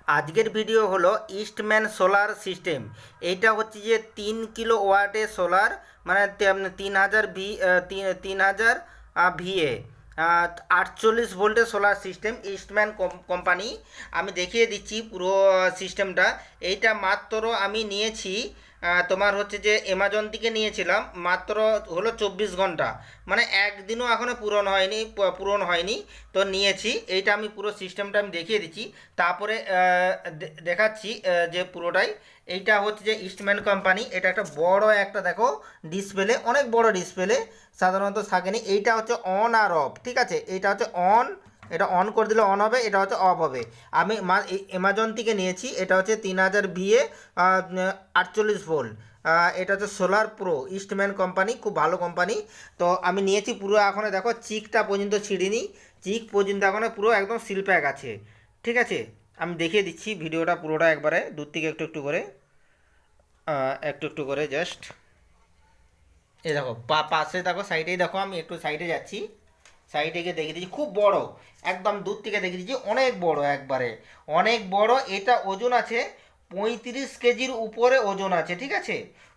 আজকের ভিডিও হলো Eastman solar system. এইটা হচ্ছে যে 3 কিলো ওয়াটের সোলার, মানে 3000 ভিএ, 48 ভোল্টের সোলার সিস্টেম, ইস্টম্যান কোম্পানি। আমি দেখিয়ে দিচ্ছি পুরো সিস্টেমটা। এইটা মাত্র আমি নিয়েছি, তোমার হচ্ছে যে অ্যামাজন থেকে নিয়েছিলাম, মাত্র হলো 24 ঘন্টা, মানে একদিনও এখনও পূরণ হয়নি। তো নিয়েছি এইটা, আমি পুরো সিস্টেমটা আমি দেখিয়ে দিচ্ছি, তারপরে দেখাচ্ছি যে পুরোটাই। এইটা হচ্ছে যে ইস্টম্যান কোম্পানি। এটা একটা বড় একটা দেখো ডিসপ্লে, অনেক বড় ডিসপ্লে, সাধারণত থাকেনি। এইটা হচ্ছে অন আর অফ, ঠিক আছে। এইটা হচ্ছে অন, এটা অন করে দিলে অন হবে, এটা হচ্ছে অফ হবে। আমি অ্যামাজন থেকে নিয়েছি। এটা হচ্ছে 3000 ভিএ, 48 ভোল্ট। এটা হচ্ছে সোলার প্রো, ইস্টম্যান কোম্পানি, খুব ভালো কোম্পানি। তো আমি নিয়েছি পুরো, এখনও দেখো চিকটা পর্যন্ত ছিঁড়িনি, চিক পর্যন্ত এখনও পুরো একদম সিল প্যাক আছে, ঠিক আছে। আমি দেখিয়ে দিচ্ছি ভিডিওটা পুরোটা একবারে দূর থেকে একটু একটু করে, একটু একটু করে জাস্ট। এই দেখো পাশে দেখো, সাইডেই দেখো, আমি একটু সাইডে যাচ্ছি, সাইডে গিয়ে দেখিয়ে দিচ্ছি, খুব বড়, একদম দূর থেকে দেখিয়ে দিচ্ছি, অনেক বড়, একবারে অনেক বড়। এটা ওজন আছে 35 কেজির উপরে ওজন আছে, ঠিক আছে।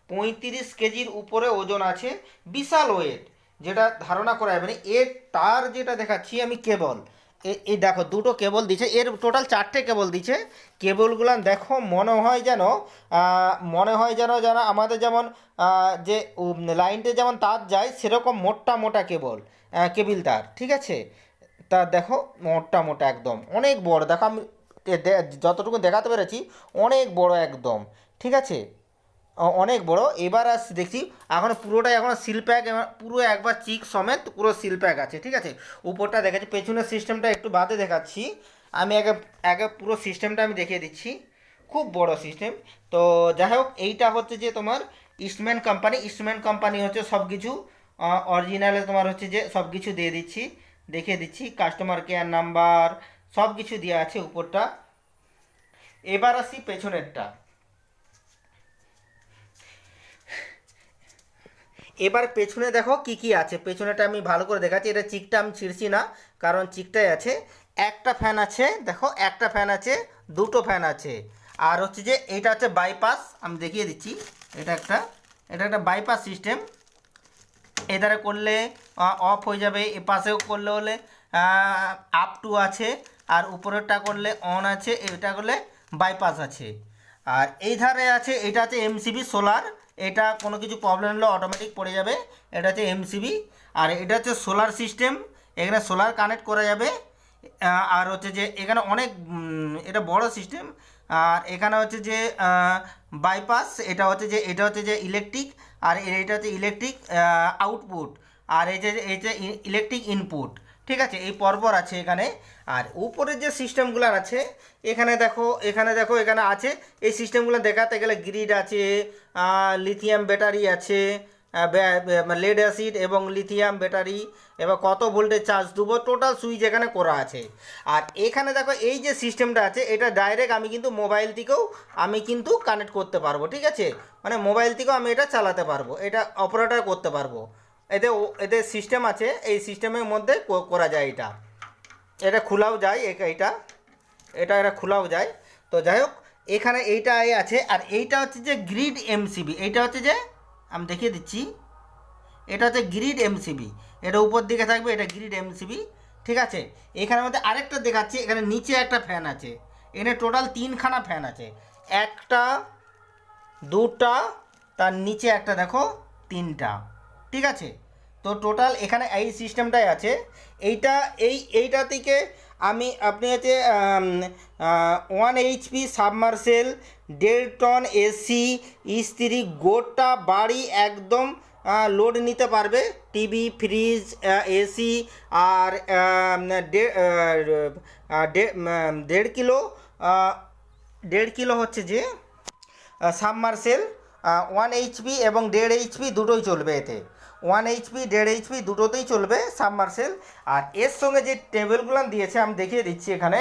35 কেজির উপরে ওজন আছে, বিশাল ওয়েট, যেটা ধারণা করা যাবে না। এর তার যেটা দেখাচ্ছি আমি, কেবল, এই দেখো দুটো কেবল দিচ্ছে, এর টোটাল 4টে কেবল দিচ্ছে। কেবলগুলো দেখো, মনে হয় যেন আমাদের যেমন যে লাইনতে যেমন তার যায়, সেরকম মোটা মোটা কেবিল তার, ঠিক আছে। তা দেখো মোটা মোটা একদম, অনেক বড়, দেখো আমি যতটুকু দেখাতে পেরেছি, অনেক বড় একদম, ঠিক আছে। অনেক বড়। এবার আসছি দেখছি, এখন পুরোটাই এখন সিল প্যাক, পুরো একবার চিক সমেত পুরো সিল প্যাক আছে, ঠিক আছে। উপরটা দেখাচ্ছি, পেছনের সিস্টেমটা একটু বাদে দেখাচ্ছি। আমি আগে আগে পুরো সিস্টেমটা আমি দেখিয়ে দিচ্ছি, খুব বড় সিস্টেম। তো যাই হোক, এইটা হচ্ছে যে তোমার ইস্টম্যান কোম্পানি হচ্ছে সব কিছু অরিজিনালে, তোমার হচ্ছে যে সব কিছু দিয়ে দিচ্ছি, দেখিয়ে দিচ্ছি, কাস্টমার কেয়ার নাম্বার সব কিছু দেওয়া আছে উপরটা। এবার আসি পেছনেরটা। এবার পেছনে দেখো কি কি আছে, পেছনেটা আমি ভালো করে দেখাচ্ছি। এটা চিকটা আমি ছিঁড়ছি না, কারণ চিকটাই আছে। একটা ফ্যান আছে, দেখো একটা ফ্যান আছে, দুটো ফ্যান আছে। আর হচ্ছে যে এটা হচ্ছে বাইপাস, আমি দেখিয়ে দিচ্ছি। এটা একটা বাইপাস সিস্টেম। এধারে করলে অফ হয়ে যাবে, এ পাশেও করলে হলে আপ টু আছে, আর উপরেরটা করলে অন আছে, এটা করলে বাইপাস আছে। আর এই ধারে আছে, এটা হচ্ছে এমসিবি সোলার, এটা কোনো কিছু প্রবলেম হলে অটোমেটিক পড়ে যাবে, এটা হচ্ছে এমসিবি। আর এটা হচ্ছে সোলার সিস্টেম, এখানে সোলার কানেক্ট করা যাবে। আর হচ্ছে যে এখানে অনেক এটা বড় সিস্টেম। আর এখানে হচ্ছে যে বাইপাস, এটা হচ্ছে যে ইলেকট্রিক, আর এটা হচ্ছে ইলেকট্রিক আউটপুট, আর এই যে ইলেকট্রিক ইনপুট, ঠিক আছে। এই পরপর আছে এখানে। আর উপরের যে সিস্টেমগুলো আছে, এখানে দেখো এখানে আছে। এই সিস্টেমগুলো দেখাতে গেলে গ্রিড আছে, লিথিয়াম ব্যাটারি আছে, লেড অ্যাসিড এবং লিথিয়াম ব্যাটারি, এবার কত ভোল্টেজ চার্জ দেবো, টোটাল সুইচ এখানে করা আছে। আর এখানে দেখো এই যে সিস্টেমটা আছে, এটা ডাইরেক্ট আমি কিন্তু মোবাইল থেকেও আমি কিন্তু কানেক্ট করতে পারবো, ঠিক আছে। মানে মোবাইল থেকেও আমি এটা চালাতে পারবো, এটা অপারেটর করতে পারবো। এতে সিস্টেম আছে, এই সিস্টেমের মধ্যে করা যায়। এটা খোলাও যায়, এটা খোলাও যায়। তো যাই হোক, এখানে এইটা আছে। আর এইটা হচ্ছে যে গ্রিড এমসিবি, এইটা হচ্ছে যে আমি দেখিয়ে দিচ্ছি, এটা হচ্ছে গ্রিড এমসিবি, এটা উপর দিকে থাকবে, এটা গ্রিড এমসিবি, ঠিক আছে। এখানের মধ্যে আরেকটা দেখাচ্ছি, এখানে নিচে একটা ফ্যান আছে, এখানে টোটাল 3খানা ফ্যান আছে, একটা, দুটা, তার নিচে একটা, দেখো 3টা, ঠিক আছে। তো টোটাল এখানে এই সিস্টেমটাই আছে। এইটা থেকে আপনি হচ্ছে 1 HP সাবমার্সেল, 1.5 টন এসি, ইস্ত্রি, গোটা বাড়ি একদম লোড নিতে পারবে। টিভি, ফ্রিজ, এসি, আর 1.5 কিলো, 1.5 কিলো হচ্ছে যে সাবমার্সেল। 1 HP এবং 1.5 HP দুটোই চলবে এতে, 1 HP 1.5 HP দুটোতেই চলবে সাবমার্সেল। আর এর সঙ্গে যে টেবিলগুলো দিয়েছে আমি দেখিয়ে দিচ্ছি, এখানে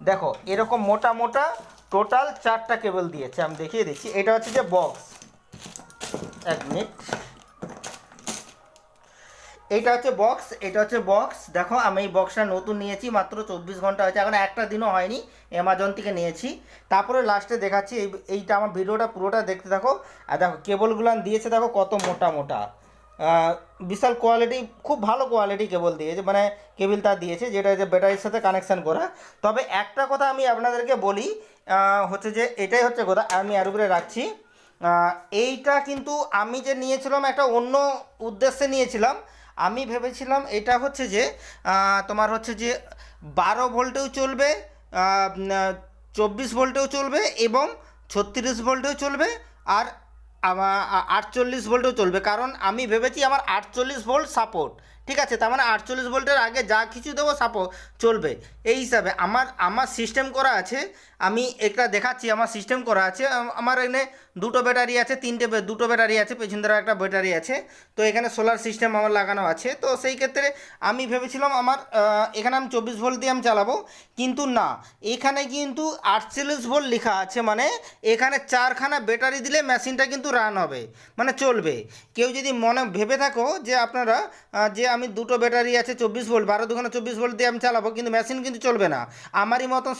দেখো এরকম মোটা মোটা টোটাল 4টা কেবল দিয়েছে, আমি দেখিয়ে দিচ্ছি। এটা হচ্ছে যে বক্স, 1 মিনিট। এইটা হচ্ছে বক্স, এটা হচ্ছে বক্স। দেখো আমি এই বক্সটা নতুন নিয়েছি, মাত্র 24 ঘন্টা হয়েছে, এখন একটা দিনও হয়নি, অ্যামাজন থেকে নিয়েছি। তারপরে লাস্টে দেখাচ্ছি, এইটা আমার ভিডিওটা পুরোটা দেখতে থাকো। আর দেখো কেবলগুলো দিয়েছে, দেখো কত মোটা মোটা, বিশাল কোয়ালিটি, খুব ভালো কোয়ালিটি কেবল দিয়েছে, মানে কেবল তার দিয়েছে, যেটা যে ব্যাটারির সাথে কানেকশান করা। তবে একটা কথা আমি আপনাদেরকে বলি, হচ্ছে যে এটাই হচ্ছে কথা, আমি আর উপরে রাখছি। এইটা কিন্তু আমি যে নিয়েছিলাম একটা অন্য উদ্দেশ্যে নিয়েছিলাম। আমি ভেবেছিলাম এটা হচ্ছে যে তোমার হচ্ছে যে 12 ভোল্টেও চলবে, 24 ভোল্টেও চলবে এবং 36 ভোল্টেও চলবে, আর আমার 48 ভোল্টেও চলবে, কারণ আমি ভেবেছি আমার 48 ভোল্ট সাপোর্ট। ঠিক আছে, তার মানে 48 ভোল্টের আগে যা কিছু দেবো সাপোর্ট চলবে। এই হিসাবে আমার আমার সিস্টেম করা আছে, আমি একটা দেখাচ্ছি, আমার সিস্টেম করা আছে। আমার এখানে দুটো ব্যাটারি আছে, দুটো ব্যাটারি আছে, পেছন ধরে একটা ব্যাটারি আছে। তো এখানে সোলার সিস্টেম আমার লাগানো আছে। তো সেই ক্ষেত্রে আমি ভেবেছিলাম আমার এখানে আমি 24 ভোল্ট দিয়ে আমি চালাবো, কিন্তু না, এখানে কিন্তু 48 ভোল্ট লেখা আছে, মানে এখানে 4খানা ব্যাটারি দিলে মেশিনটা কিন্তু রান হবে, মানে চলবে। কেউ যদি মনে ভেবে থাকো যে আপনারা যে আমি দুটো ব্যাটারি আছে 24 ভোল্ট, 12 দুগুণে 24 ভোল্ট দিয়ে আমি চালাবো, কিন্তু মেশিন কিন্তু চলবে না, আমারই মতন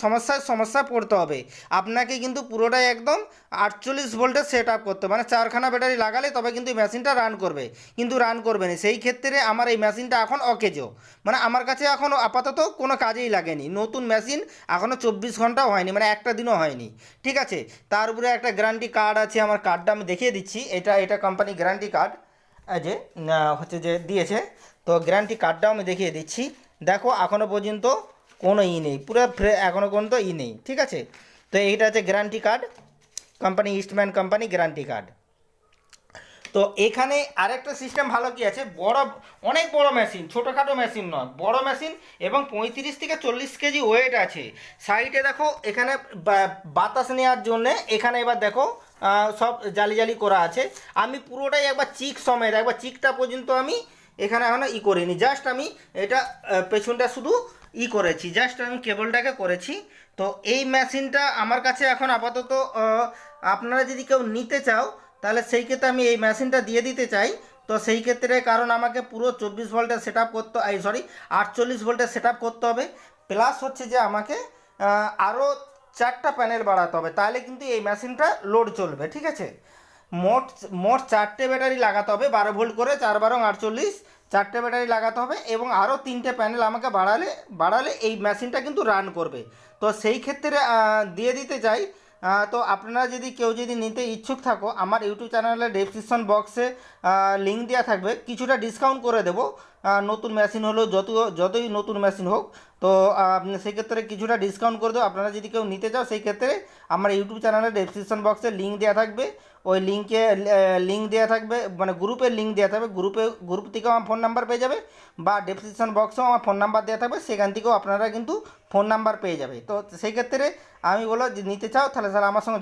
সমস্যা পড়তে হবে। আপনাকে কিন্তু পুরোটাই একদম 48 ভোল্টের সেট আপ করতে হবে, মানে 4খানা ব্যাটারি লাগালে তবে কিন্তু মেশিনটা রান করবে, কিন্তু রান করবে না। সেই ক্ষেত্রে আমার এই মেশিনটা এখন অকেজো, মানে আমার কাছে এখনও আপাতত কোনো কাজেই লাগেনি, নতুন মেশিন, এখনও 24 ঘন্টাও হয়নি, মানে একটা দিনও হয়নি। ঠিক আছে, তার উপরে একটা গ্যারান্টি কার্ড আছে, আমার কার্ডটা আমি দেখিয়ে দিচ্ছি, এটা কোম্পানি গ্যারান্টি কার্ড যে হচ্ছে যে দিয়েছে। তো গ্যারান্টি কার্ডটাও আমি দেখিয়ে দিচ্ছি। দেখো এখনও পর্যন্ত কোনো নেই, পুরো এখনও পর্যন্ত নেই। ঠিক আছে, তো এইটা হচ্ছে guarantee card, company Eastman company guarantee card. তো এখানে আরেকটা সিস্টেম ভালো কি আছে, অনেক বড় মেশিন, ছোটোখাটো মেশিন নয়, বড় মেশিন, এবং 35 থেকে 40 কেজি ওয়েট আছে। সাইডে দেখো এখানে বাতাস নেওয়ার জন্যে, এখানে এবার দেখো সব জালি জালি করা আছে। আমি পুরোটাই একবার চিক সমেত, একবার চিকটা পর্যন্ত আমি এখানে এখনও করিনি, জাস্ট আমি এটা পেছনটা শুধু করেছি, জাস্ট আমি কেবলটাকে করেছি। তো এই মেশিনটা আমার কাছে এখন আপাতত, আপনারা যদি কেউ নিতে চাও তাহলে সেই ক্ষেত্রে আমি এই মেশিনটা দিয়ে দিতে চাই। তো সেই ক্ষেত্রে কারণ আমাকে পুরো 24 ভোল্টের সেট আপ করতে, 48 ভোল্টের সেট আপ করতে হবে, প্লাস হচ্ছে যে আমাকে আরও 4টা প্যানেল বাড়াতে হবে, তাহলে কিন্তু এই মেশিনটা লোড চলবে। ঠিক আছে, মোট মোট 4টে ব্যাটারি লাগাতে হবে, 12 ভোল্ট করে, 4 12 48, 4টে ব্যাটারি লাগাতে হবে, এবং আরও 3টে প্যানেল আমাকে বাড়ালে এই মেশিনটা কিন্তু রান করবে। তো সেই ক্ষেত্রে দিয়ে দিতে চাই। তো আপনারা যদি কেউ যদি নিতে ইচ্ছুক থাকো, আমার ইউটিউব চ্যানেলের ডেসক্রিপশন বক্সে লিঙ্ক দেওয়া থাকবে, কিছুটা ডিসকাউন্ট করে দেবো। নতুন মেশিন হলো, যতই নতুন মেশিন হোক, তো সেক্ষেত্রে কিছুটা ডিসকাউন্ট করে দেবো। আপনারা যদি কেউ নিতে চাও সেই ক্ষেত্রে আমার ইউটিউব চ্যানেলের ডেসক্রিপশন বক্সে লিঙ্ক দেওয়া থাকবে, ওই লিঙ্ক দেওয়া থাকবে, মানে গ্রুপের লিঙ্ক দেওয়া থাকবে, গ্রুপ থেকেও আমার ফোন নাম্বার পেয়ে যাবে, বা ডেসক্রিপশন বক্সেও আমার ফোন নাম্বার দেওয়া থাকবে, সেখান থেকেও আপনারা কিন্তু ফোন নাম্বার পেয়ে যাবে। তো সেই ক্ষেত্রে আমি বলো যে নিতে চাও তাহলে আমার সঙ্গে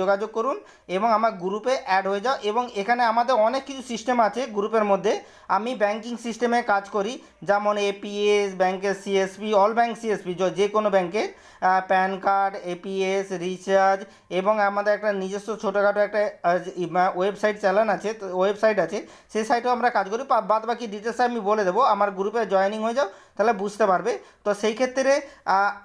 যোগাযোগ করুন, এবং আমার গ্রুপে অ্যাড হয়ে যাও। এবং এখানে আমাদের অনেক কিছু সিস্টেম আছে গ্রুপের মধ্যে। আমি ব্যাংকিং সিস্টেমে কাজ করি, যেমন এপিএস, ব্যাংকের সিএসপি, অল ব্যাংক সিএসপি, যে কোনো ব্যাংকের প্যান কার্ড, এপিএস, রিচার্জ, এবং আমাদের একটা নিজস্ব ছোটোখাটো একটা ওয়েবসাইট আছে, তো ওয়েবসাইট আছে, সেই সাইটেও আমরা কাজ করি। বাদ বাকি ডিটেলস আমি বলে দেবো, আমার গ্রুপে জয়েনিং হয়ে যাও, তাহলে বুঝতে পারবে। তো সেই ক্ষেত্রে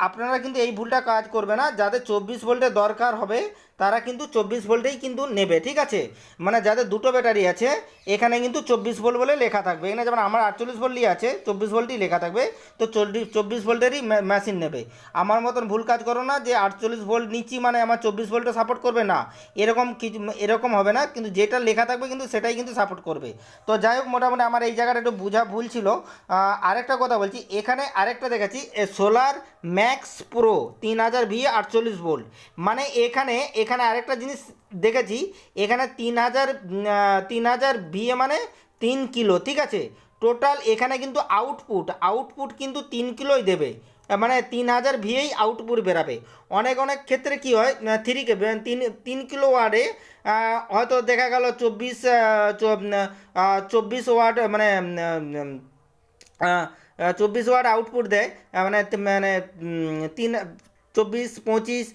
আপনারা কিন্তু এই ভুলটা কাজ করবে না, যাদের 24 ভোল্টের দরকার হবে তারা কিন্তু 24 ভোল্টেই কিন্তু নেবে। ঠিক আছে, মানে যাদের দুটো ব্যাটারি আছে এখানে কিন্তু 24 ভোল্ট বলে লেখা থাকবে, এখানে যেমন আমার 48 ভোল্টই আছে, 24 ভোল্টই লেখা থাকবে, তো 24 ভোল্টেরই মেশিন নেবে। আমার মতন ভুল কাজ করো না যে 48 ভোল্ট নিচ্ছি মানে আমার 24 ভোল্টে সাপোর্ট করবে না, এরকম হবে না, কিন্তু যেটা লেখা থাকবে কিন্তু সেটাই কিন্তু সাপোর্ট করবে। তো যাই হোক, মোটামুটি আমার এই জায়গাটা একটু বোঝা ভুল ছিল। আরেকটা কথা বলছি, এখানে আরেকটা দেখাচ্ছি, solar max pro 3000 VA 48 volt, মানে এখানে আরেকটা জিনিস দেখেছি, এখানে 3000 VA মানে 3 কিলো। ঠিক আছে, টোটাল এখানে কিন্তু আউটপুট কিন্তু 3 কিলোই দেবে, মানে 3000 VA আউটপুট বেরাবে। অনেক ক্ষেত্রে কি হয়, 3 কিলো ওয়াটে হয়তো দেখা গেল 24 ওয়াট, মানে 24 ওয়াট আউটপুট দেয়, মানে মানে 24 25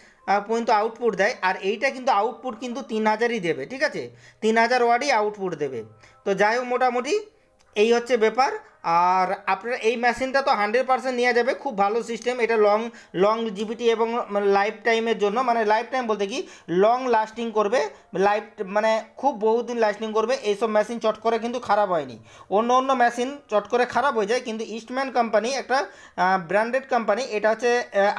পর্যন্ত আউটপুট দেয়, আর এইটা কিন্তু আউটপুট কিন্তু 3000ই দেবে। ঠিক আছে, 3000 ওয়াটই আউটপুট দেবে। তো যাই হোক, মোটামুটি এই হচ্ছে ব্যাপার। আর আপনার এই মেশিনটা তো 100% নেওয়া যাবে, খুব ভালো সিস্টেম। এটা লং লং জিবিটি এবং লাইফ টাইমের জন্য, মানে লাইফ টাইম বলতে কি লং লাস্টিং করবে, লাইফ মানে খুব বহুদিন লাস্টিং করবে। এইসব মেশিন চট করে কিন্তু খারাপ হয়নি। অন্য অন্য মেশিন চট করে খারাপ হয়ে যায়, কিন্তু ইস্টম্যান কোম্পানি একটা ব্র্যান্ডেড কোম্পানি, এটা হচ্ছে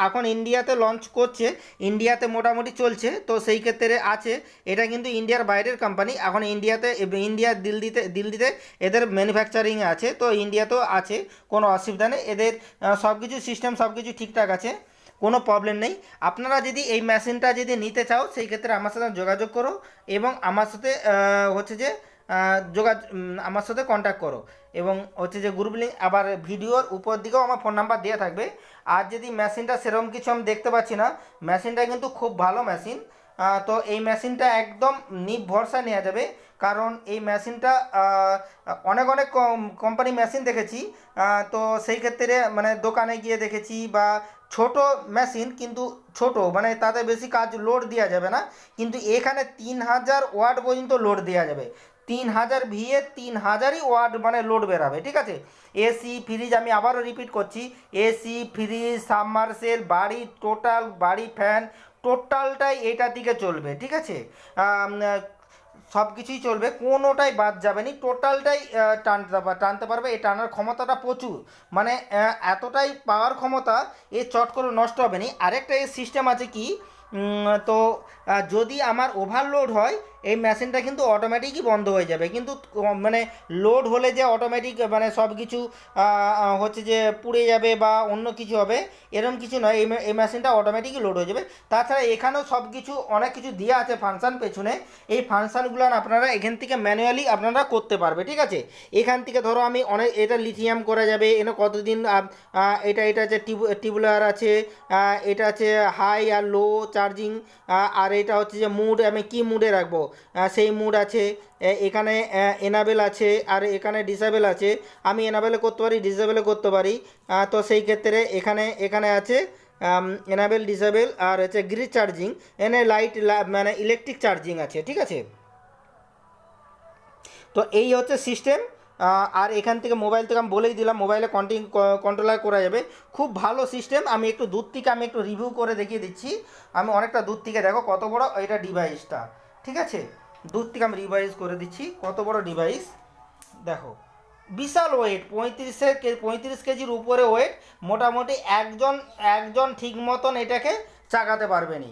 এখন ইন্ডিয়াতে লঞ্চ করছে, ইন্ডিয়াতে মোটামুটি চলছে। তো সেই ক্ষেত্রে আছে, এটা কিন্তু ইন্ডিয়ার বাইরের কোম্পানি, এখন ইন্ডিয়াতে ইন্ডিয়ার দিল্লিতে এদের ম্যানুফ্যাকচারিং আছে। তো ইন্ডিয়াতেও আছে, কোনো অসুবিধা নেই। এদের সব কিছু সিস্টেম সব কিছু ঠিকঠাক আছে, কোনো প্রবলেম নেই। আপনারা যদি এই মেশিনটা যদি নিতে চাও, সেই ক্ষেত্রে আমার সাথে যোগাযোগ করো এবং আমার সাথে হচ্ছে যে আমার সাথে কন্ট্যাক্ট করো। এবং হচ্ছে যে গ্রুপ লিঙ্ক, আবার ভিডিওর উপর দিকেও আমার ফোন নাম্বার দেওয়া থাকবে। আর যদি মেশিনটা সেরকম কিছু আমি দেখতে পাচ্ছি না, মেশিনটা কিন্তু খুব ভালো মেশিন। তো এই মেশিনটা একদম নির্ভরসা নেওয়া যাবে, কারণ এই মেশিনটা অনেক অনেক কোম্পানি মেশিন দেখেছি। তো সেই ক্ষেত্রে মানে দোকানে গিয়ে দেখেছি, বা ছোট মেশিন কিন্তু ছোট, মানে তাতে বেশি কাজ লোড দেওয়া যাবে না, কিন্তু এখানে 3000 ওয়াট পর্যন্ত লোড দেওয়া যাবে। 3000 ভিএ 3000ই ওয়াট মানে লোড বেরাবে, ঠিক আছে। এসি ফ্রিজ, আমি আবারও রিপিট করছি, এসি ফ্রিজ সাবমার্সেল বাড়ি টোটাল বাড়ি ফ্যান টোটালটাই এইটার দিকে চলবে, ঠিক আছে। সব কিছুই চলবে, কোনোটাই বাদ যাবে না, টোটালটাই টানতে পারবে। এই টানার ক্ষমতাটা প্রচুর, মানে এতটাই পাওয়ার ক্ষমতা, এ চট করে নষ্ট হবে না। আরেকটা এর সিস্টেম আছে কি, তো যদি আমার ওভারলোড হয়, এই মেশিনটা কিন্তু অটোমেটিকই বন্ধ হয়ে যাবে, কিন্তু মানে লোড হলে যে অটোমেটিক মানে সব কিছু হচ্ছে যে পুড়ে যাবে বা অন্য কিছু হবে, এরকম কিছু নয়। এই মেশিনটা অটোমেটিকই লোড হয়ে যাবে। তাছাড়া এখানেও সব কিছু অনেক কিছু দেওয়া আছে ফাংশান পেছনে, এই ফাংশানগুলো আপনারা এখান থেকে ম্যানুয়ালি আপনারা করতে পারবে, ঠিক আছে। এখান থেকে ধরো আমি অনেক, এটা লিথিয়াম করা যাবে, এনে কতদিন এটা হচ্ছে টিউবুলার আছে, এটা আছে হাই আর লো চার্জিং, আর এটা হচ্ছে যে মুড, আমি কি মুডে রাখবো সেই মুড আছে। এখানে এনাবেল আছে, আর এখানে ডিসেবল আছে, আমি এনাবেলে করতে পারি, ডিসেবলে করতে পারি। তো সেই ক্ষেত্রে এখানে আছে এনাবেল ডিসেবল, আর হচ্ছে গ্রিড চার্জিং, এনে লাইট মানে ইলেকট্রিক চার্জিং আছে, ঠিক আছে। তো এই হচ্ছে সিস্টেম। আর এখান থেকে মোবাইল থেকে আমি বলেই দিলাম, মোবাইলে কন্ট্রোলার করা যাবে, খুব ভালো সিস্টেম। আমি একটু দূর থেকে আমি একটু রিভিউ করে দেখিয়ে দিচ্ছি। আমি অনেকটা দূর থেকে, দেখো কত বড় এটা ডিভাইসটা, ঠিক আছে। দূর থেকে আমি রিভাইস করে দিচ্ছি, কত বড় ডিভাইস দেখো, বিশাল ওয়েট, 35 কেজির উপরে ওয়েট। মোটামুটি একজন ঠিক মতন এটাকে চাগাতে পারবে নি,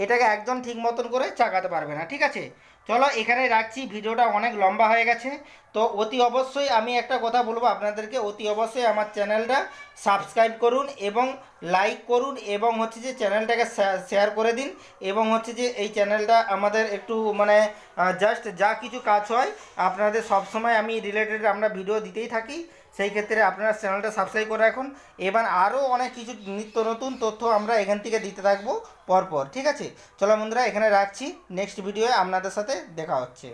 এটাকে একজন ঠিক মতন করে চাগাতে পারবে না, ঠিক আছে। চলো এখানে রাখছি, ভিডিওটা অনেক লম্বা হয়ে গেছে। তো অতি অবশ্যই আমি একটা কথা বলবো আপনাদেরকে, অতি অবশ্যই আমার চ্যানেলটা সাবস্ক্রাইব করুন এবং লাইক করুন, এবং হচ্ছে যে চ্যানেলটাকে শেয়ার করে দিন। এবং হচ্ছে যে এই চ্যানেলটা আমাদের একটু মানে জাস্ট যা কিছু কাজ হয় আপনাদের সব সময় আমি রিলেটেড আমরা ভিডিও দিতেই থাকি, সেই ক্ষেত্রে আপনারা চ্যানেলটা সাবস্ক্রাইব করে রাখুন। এবার আরও অনেক কিছু নিত্য নতুন তথ্য আমরা এখান থেকে দিতে থাকবো পরপর, ঠিক আছে। চলো বন্ধুরা এখানে রাখছি, নেক্সট ভিডিওয়ে আপনাদের সাথে দেখা হচ্ছে।